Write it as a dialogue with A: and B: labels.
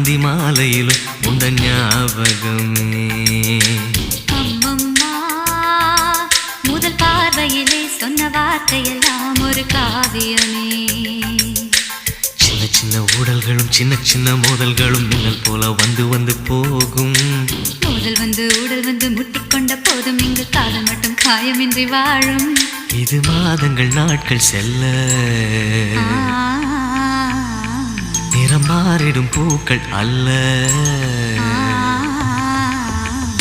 A: அந்தி மாலையிலும் உண்ட ஞாபகமே.
B: அம்மம்மா முதல் பார்வையிலே சொன்ன வார்த்தையெல்லாம் ஒரு காவியமே.
A: சின்ன சின்ன ஊடல்களும் சின்ன சின்ன மோதல்களும் மின்னல் போல வந்து வந்து போகும்.
B: மோதல் வந்து ஊடல் வந்து முட்டிக்கொண்ட போதும் இங்கு காதல் மட்டும் காயமின்றி வாழும்.
A: இது மாதங்கள் நாட்கள் செல்ல நிறம் மாறிடும் பூக்கள் அல்ல.